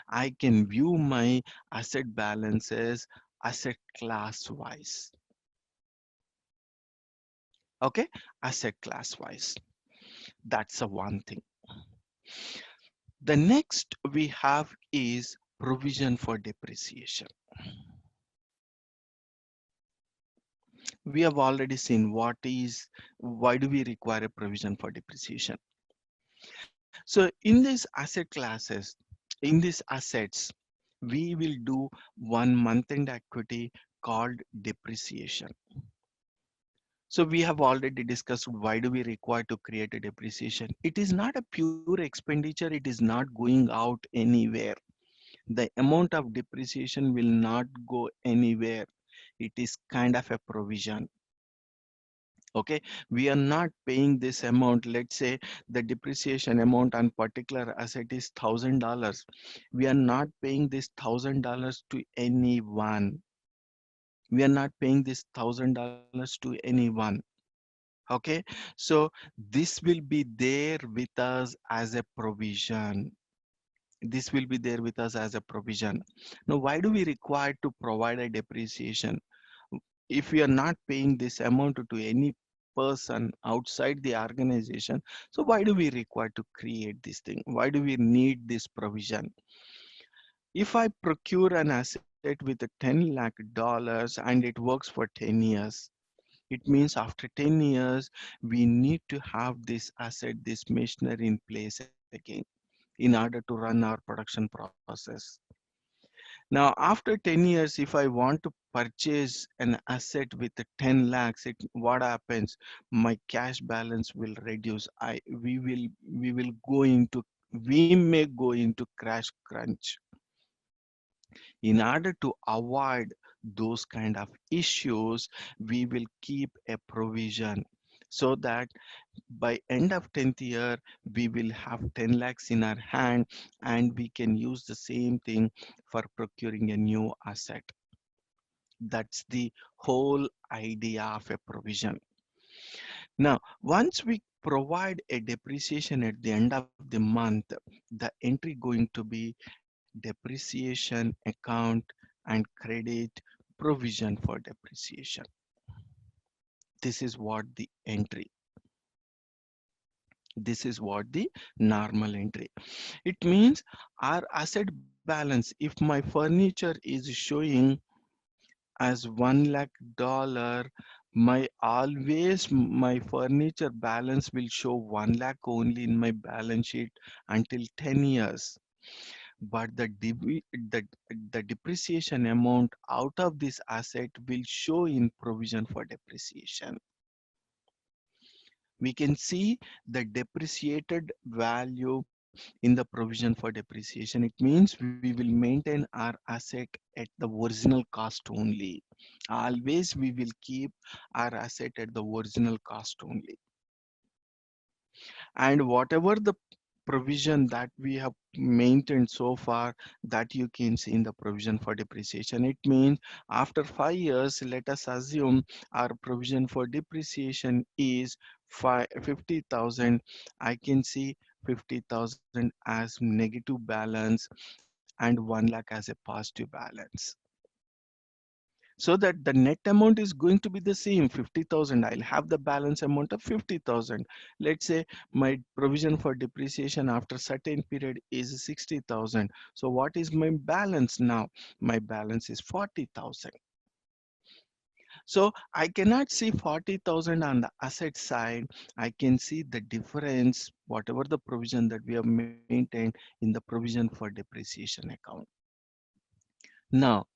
I can view my asset balances asset class wise. Okay, asset class wise. That's the one thing. The next we have is provision for depreciation. We have already seen why do we require a provision for depreciation. So in these asset classes, in these assets, we will do one month end equity called depreciation. So we have already discussed why do we require to create a depreciation. It is not a pure expenditure. It is not going out anywhere. The amount of depreciation will not go anywhere. It is kind of a provision. Okay, we are not paying this amount. Let's say the depreciation amount on particular asset is $1,000. We are not paying this $1,000 to anyone. We are not paying this $1,000 to anyone. Okay, so this will be there with us as a provision. This will be there with us as a provision. Now, why do we require to provide a depreciation? If we are not paying this amount to any person outside the organization, so why do we require to create this thing? Why do we need this provision? If I procure an asset with a 10 lakh dollars and it works for 10 years, it means after 10 years we need to have this asset, this machinery in place again in order to run our production process. Now, after 10 years, if I want to purchase an asset with 10 lakhs, what happens? My cash balance will reduce. We will go into, we may go into crash crunch. In order to avoid those kind of issues, we will keep a provision so that by end of 10th year we will have 10 lakhs in our hand and we can use the same thing for procuring a new asset. That's the whole idea of a provision. Now once we provide a depreciation at the end of the month, the entry going to be depreciation account and credit provision for depreciation. This is what the entry, this is what the normal entry. It means our asset balance, if my furniture is showing as 1 lakh dollar, my always my furniture balance will show 1 lakh only in my balance sheet until 10 years. But the depreciation amount out of this asset will show in provision for depreciation. We can see the depreciated value in the provision for depreciation. It means we will maintain our asset at the original cost only. Always we will keep our asset at the original cost only. And whatever the provision that we have maintained so far, that you can see in the provision for depreciation. It means after 5 years, let us assume our provision for depreciation is 50,000. I can see 50,000 as negative balance and 1 lakh as a positive balance, so that the net amount is going to be the same 50,000. I'll have the balance amount of 50,000. Let's say my provision for depreciation after certain period is 60,000. So what is my balance now? My balance is 40,000. So I cannot see 40,000 on the asset side. I can see the difference, whatever the provision that we have maintained in the provision for depreciation account. Now,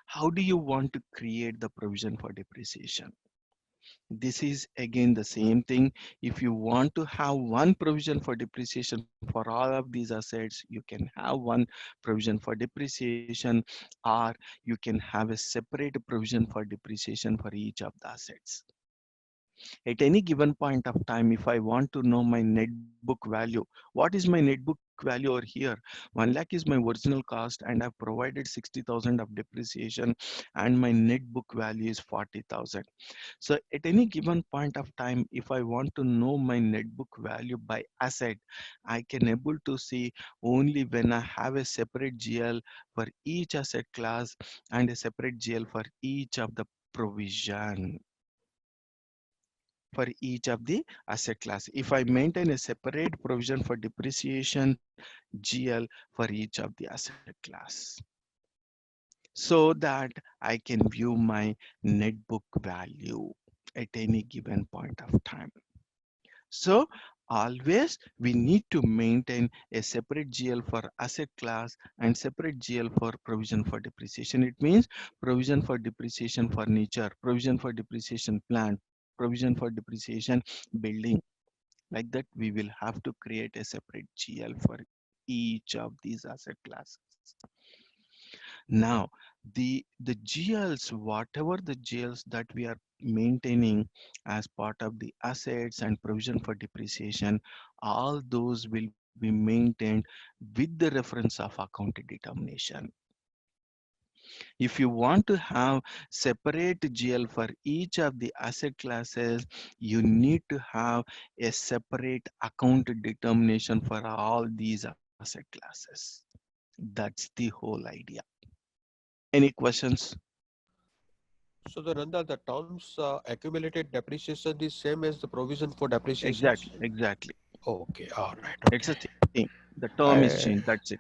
how do you want to create the provision for depreciation? This is again the same thing. If you want to have one provision for depreciation for all of these assets, you can have one provision for depreciation, or you can have a separate provision for depreciation for each of the assets. At any given point of time, if I want to know my net book value, what is my net book value over here? 1 lakh is my original cost, and I've provided 60,000 of depreciation, and my net book value is 40,000. So at any given point of time, if I want to know my net book value by asset, I can able to see only when I have a separate GL for each asset class and a separate GL for each of the provision for each of the asset class. If I maintain a separate provision for depreciation GL for each of the asset class, so that I can view my net book value at any given point of time. So always we need to maintain a separate GL for asset class and separate GL for provision for depreciation. It means provision for depreciation furniture, provision for depreciation plant, provision for depreciation building. Like that, we will have to create a separate GL for each of these asset classes. Now, the GLs, whatever the GLs that we are maintaining as part of the assets and provision for depreciation, all those will be maintained with the reference of account determination. If you want to have separate GL for each of the asset classes, you need to have a separate account determination for all these asset classes. That's the whole idea. Any questions? So the Nanda, the terms accumulated depreciation is same as the provision for depreciations. Exactly, exactly. Okay, all right, It's okay. the same. The term is changed. Uh, That's it.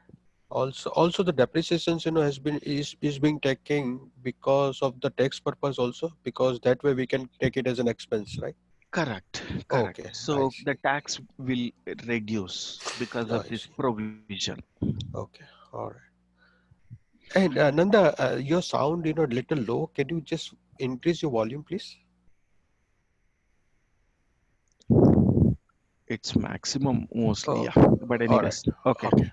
also the depreciations has been is being taken because of the tax purpose also, because that way we can take it as an expense, right? Correct, correct. Okay, I So the see. tax will reduce because of I this see. provision. Okay, all right. And Nanda, your sound, little low. Can you just increase your volume, please? It's maximum mostly, Oh, yeah. But all right. anyways, okay. Okay.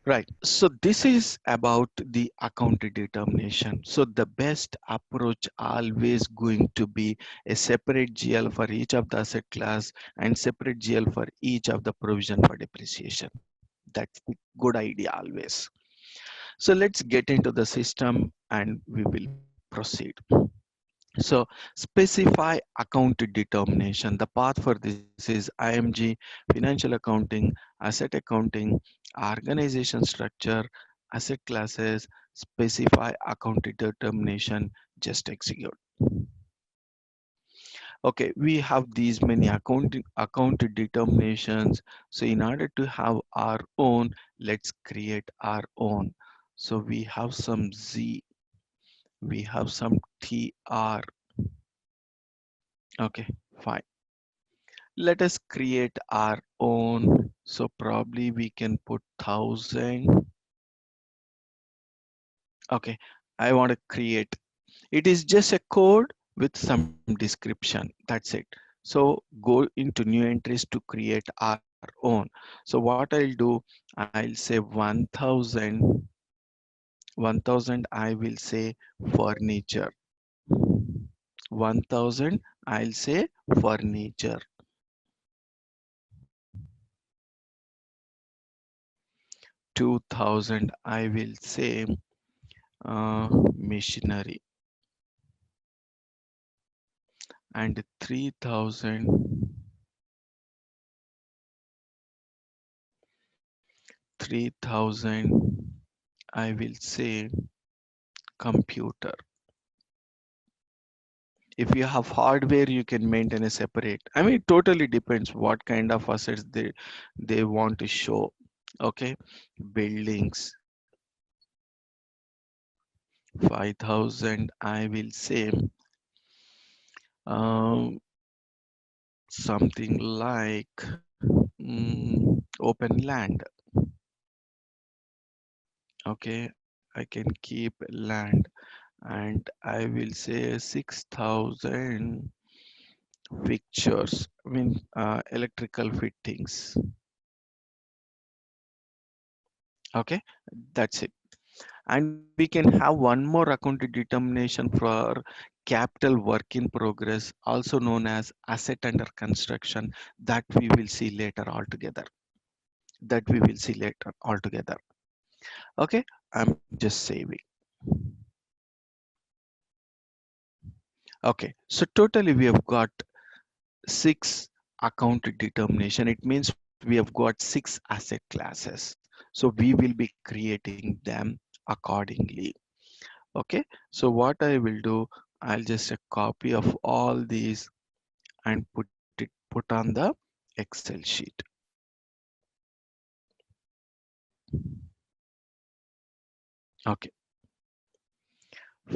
Right. So this is about the account determination. So the best approach always going to be a separate GL for each of the asset class and separate GL for each of the provision for depreciation. That's the good idea always. So let's get into the system and we will proceed. So specify account determination. The path for this is IMG, financial accounting, asset accounting, organization structure, asset classes, specify account determination, just execute. Okay, we have these many account determinations. So in order to have our own, let's create our own. So we have some Z, we have some TR. Okay, fine. Let us create our own. So probably we can put 1,000. Okay, I want to create. It is just a code with some description. That's it. So go into new entries to create our own. So what I'll do, I'll say 1,000 I will say furniture. 1,000 I'll say furniture. 2,000 I will say machinery, and 3,000 I will say computer. If you have hardware, you can maintain a separate. I mean, it totally depends what kind of assets they want to show. Okay, buildings, 5,000 I will say um, something like open land. Okay, I can keep land, and I will say 6,000 fixtures, I mean electrical fittings. Okay, that's it. And we can have one more account determination for capital work in progress, also known as asset under construction, that we will see later altogether. That we will see later altogether. Okay, I'm just saving. Okay, so totally we have got six account determination. It means we have got six asset classes. So we will be creating them accordingly. Okay, so what I will do, I'll just a copy of all these and put on the Excel sheet. Okay,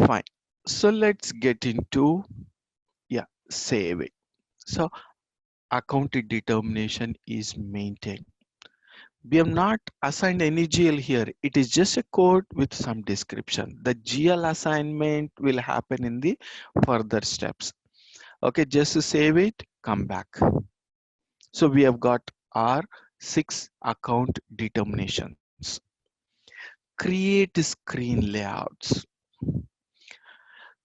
fine. So let's get into, yeah, save it. So account determination is maintained. We have not assigned any GL here. It is just a code with some description. The GL assignment will happen in the further steps. Okay, just to save it, come back. So we have got our six account determinations. Create screen layouts.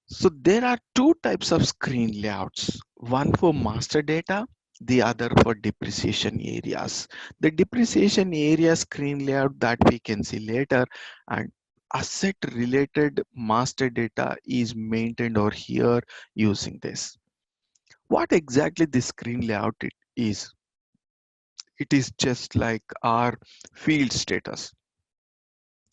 So there are two types of screen layouts, one for master data, the other for depreciation areas. The depreciation area screen layout that we can see later, and asset related master data is maintained over here using this. What exactly this screen layout it is? It is just like our field status.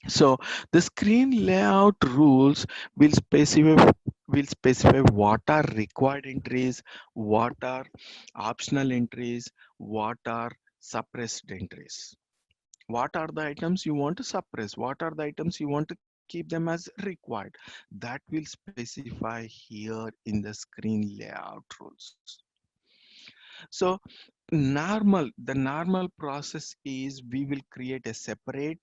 So the screen layout rules will specify what are required entries, what are optional entries, what are suppressed entries. What are the items you want to suppress? What are the items you want to keep them as required? That will specify here in the screen layout rules. So the normal process is we will create a separate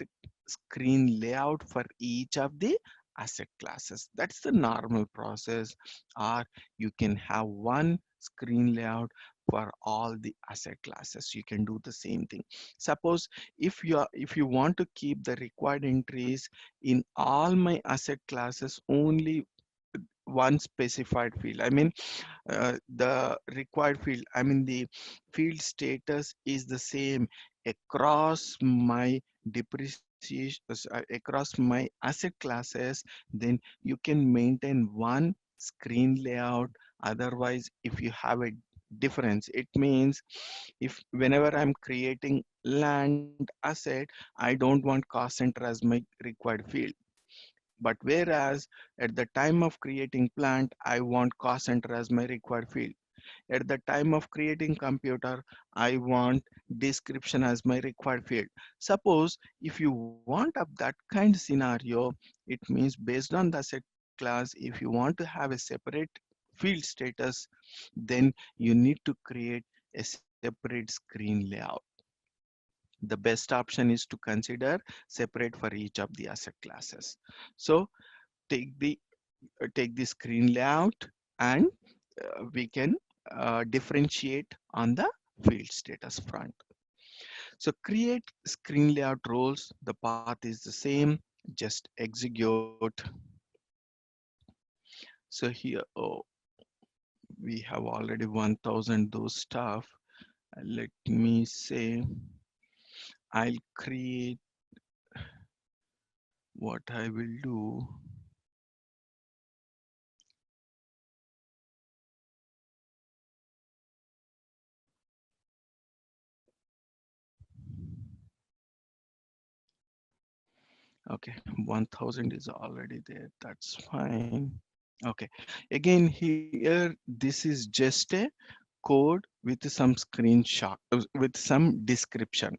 screen layout for each of the asset classes. That's the normal process. Or you can have one screen layout for all the asset classes. You can do the same thing. Suppose if you want to keep the required entries in all my asset classes, only one specified field, I mean the required field, I mean the field status is the same across my depreciation, across my asset classes, then you can maintain one screen layout. Otherwise, if you have a difference, it means if whenever I'm creating land asset, I don't want cost center as my required field, but whereas at the time of creating plant, I want cost center as my required field. At the time of creating computer, I want description as my required field. Suppose if you want up that kind of scenario, it means based on the asset class, if you want to have a separate field status, then you need to create a separate screen layout. The best option is to consider separate for each of the asset classes. So take the screen layout, and we can differentiate on the field status front. So create screen layout roles. The path is the same. Just execute. So here, oh, we have already 1000 those stuff. Let me say, I'll create what I will do. Okay, 1000 is already there. That's fine. Okay, again here, this is just a code with some screenshot, with some description.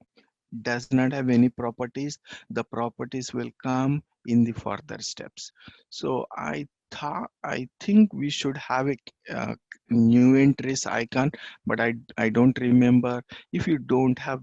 Does not have any properties. The properties will come in the further steps. So I think we should have a new entries icon, but I don't remember. If you don't have